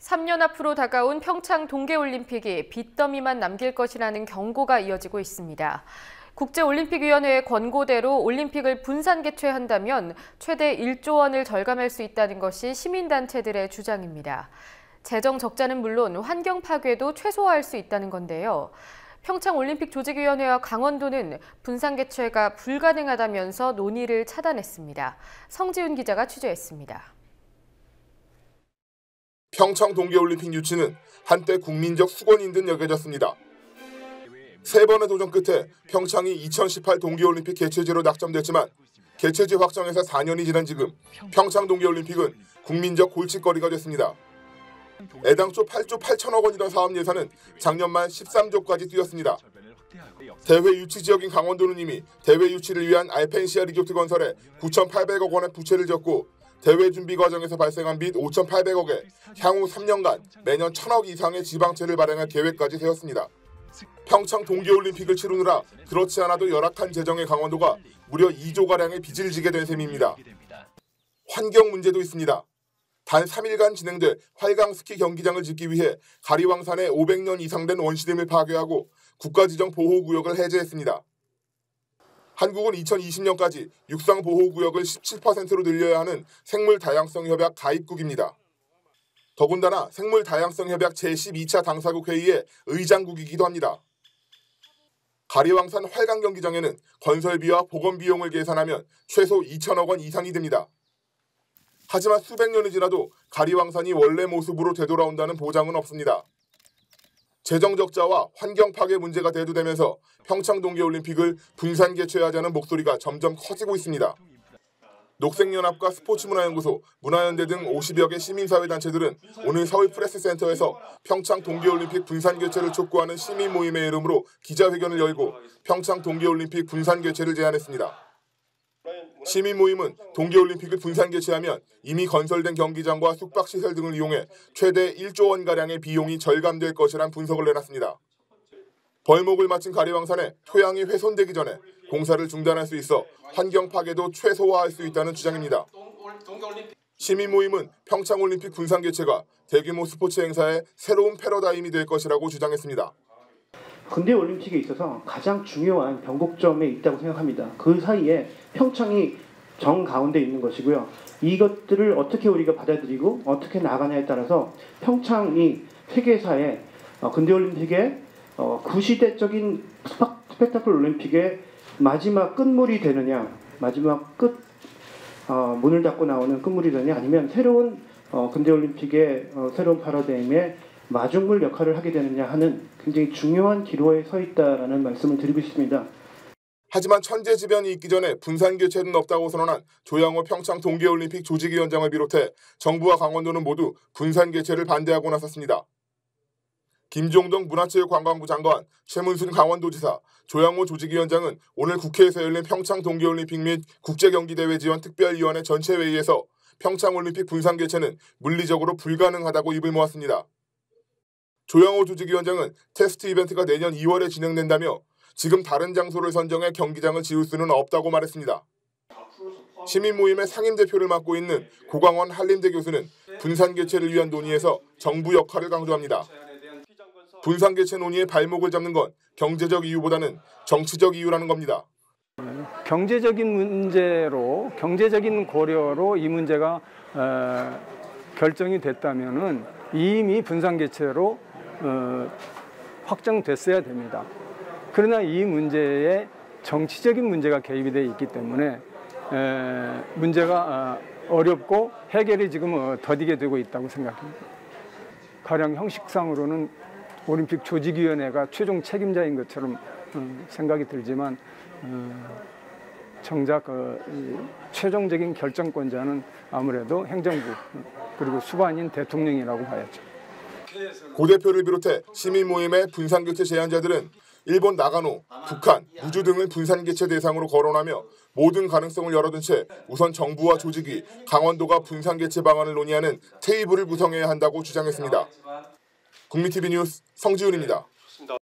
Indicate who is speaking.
Speaker 1: 3년 앞으로 다가온 평창 동계올림픽이 빚더미만 남길 것이라는 경고가 이어지고 있습니다. 국제올림픽위원회의 권고대로 올림픽을 분산 개최한다면 최대 1조 원을 절감할 수 있다는 것이 시민단체들의 주장입니다. 재정 적자는 물론 환경 파괴도 최소화할 수 있다는 건데요. 평창올림픽 조직위원회와 강원도는 분산 개최가 불가능하다면서 논의를 차단했습니다. 성지훈 기자가 취재했습니다.
Speaker 2: 평창 동계올림픽 유치는 한때 국민적 수건인 듯 여겨졌습니다. 3번의 도전 끝에 평창이 2018 동계올림픽 개최지로 낙점됐지만 개최지 확정해서 4년이 지난 지금 평창 동계올림픽은 국민적 골칫거리가 됐습니다. 애당초 8조 8천억 원이던 사업 예산은 작년 말 13조까지 뛰었습니다. 대회 유치 지역인 강원도는 이미 대회 유치를 위한 알펜시아 리조트 건설에 9,800억 원의 부채를 졌고 대회 준비 과정에서 발생한 빚 5,800억에 향후 3년간 매년 1,000억 이상의 지방채를 발행할 계획까지 세웠습니다. 평창 동계올림픽을 치르느라 그렇지 않아도 열악한 재정의 강원도가 무려 2조가량의 빚을 지게 된 셈입니다. 환경 문제도 있습니다. 단 3일간 진행될 활강 스키 경기장을 짓기 위해 가리왕산에 500년 이상 된 원시림을 파괴하고 국가지정 보호구역을 해제했습니다. 한국은 2020년까지 육상보호구역을 17%로 늘려야 하는 생물다양성협약 가입국입니다. 더군다나 생물다양성협약 제12차 당사국 회의의 의장국이기도 합니다. 가리왕산 활강 경기장에는 건설비와 복원 비용을 계산하면 최소 2천억 원 이상이 듭니다. 하지만 수백 년이 지나도 가리왕산이 원래 모습으로 되돌아온다는 보장은 없습니다. 재정 적자와 환경 파괴 문제가 대두되면서 평창 동계올림픽을 분산 개최하자는 목소리가 점점 커지고 있습니다. 녹색연합과 스포츠문화연구소, 문화연대 등 50여 개 시민사회단체들은 오늘 서울 프레스센터에서 평창 동계올림픽 분산 개최를 촉구하는 시민 모임의 이름으로 기자회견을 열고 평창 동계올림픽 분산 개최를 제안했습니다. 시민 모임은 동계올림픽을 분산 개최하면 이미 건설된 경기장과 숙박시설 등을 이용해 최대 1조 원가량의 비용이 절감될 것이란 분석을 내놨습니다. 벌목을 마친 가리왕산에 토양이 훼손되기 전에 공사를 중단할 수 있어 환경 파괴도 최소화할 수 있다는 주장입니다. 시민 모임은 평창올림픽 분산 개최가 대규모 스포츠 행사의 새로운 패러다임이 될 것이라고 주장했습니다.
Speaker 3: 근대 올림픽에 있어서 가장 중요한 변곡점에 있다고 생각합니다. 그 사이에 평창이 정가운데 있는 것이고요. 이것들을 어떻게 우리가 받아들이고 어떻게 나가냐에 따라서 평창이 세계사의 근대 올림픽의 구시대적인 스펙타클 올림픽의 마지막 끝물이 되느냐, 마지막 문을 닫고 나오는 끝물이 되느냐, 아니면 새로운 근대 올림픽의 새로운 패러다임의 마중물 역할을 하게 되느냐 하는 굉장히 중요한 기로에 서 있다라는 말씀을 드리고 싶습니다.
Speaker 2: 하지만 천재지변이 있기 전에 분산 개최는 없다고 선언한 조양호 평창 동계올림픽 조직위원장을 비롯해 정부와 강원도는 모두 분산 개최를 반대하고 나섰습니다. 김종동 문화체육관광부 장관, 최문순 강원도지사, 조양호 조직위원장은 오늘 국회에서 열린 평창 동계올림픽 및 국제경기대회 지원 특별위원회 전체 회의에서 평창올림픽 분산 개최는 물리적으로 불가능하다고 입을 모았습니다. 조양호 조직위원장은 테스트 이벤트가 내년 2월에 진행된다며 지금 다른 장소를 선정해 경기장을 지을 수는 없다고 말했습니다. 시민 모임의 상임대표를 맡고 있는 고광원 한림대 교수는 분산 개최를 위한 논의에서 정부 역할을 강조합니다. 분산 개최 논의의 발목을 잡는 건 경제적 이유보다는 정치적 이유라는 겁니다.
Speaker 4: 경제적인 문제로, 경제적인 고려로 이 문제가 결정이 됐다면은 이미 분산 개최로 확정됐어야 됩니다. 그러나 이 문제에 정치적인 문제가 개입이 되어 있기 때문에 문제가 어렵고 해결이 지금 더디게 되고 있다고 생각합니다. 가령 형식상으로는 올림픽 조직위원회가 최종 책임자인 것처럼 생각이 들지만 정작 최종적인 결정권자는 아무래도 행정부 그리고 수반인 대통령이라고 봐야죠.
Speaker 2: 고 대표를 비롯해 시민 모임의 분산 개최 제안자들은 일본 나가노, 북한, 우주 등을 분산 개최 대상으로 거론하며 모든 가능성을 열어둔 채 우선 정부와 조직위, 강원도가 분산 개최 방안을 논의하는 테이블을 구성해야 한다고 주장했습니다. 국민TV 뉴스 성지훈입니다.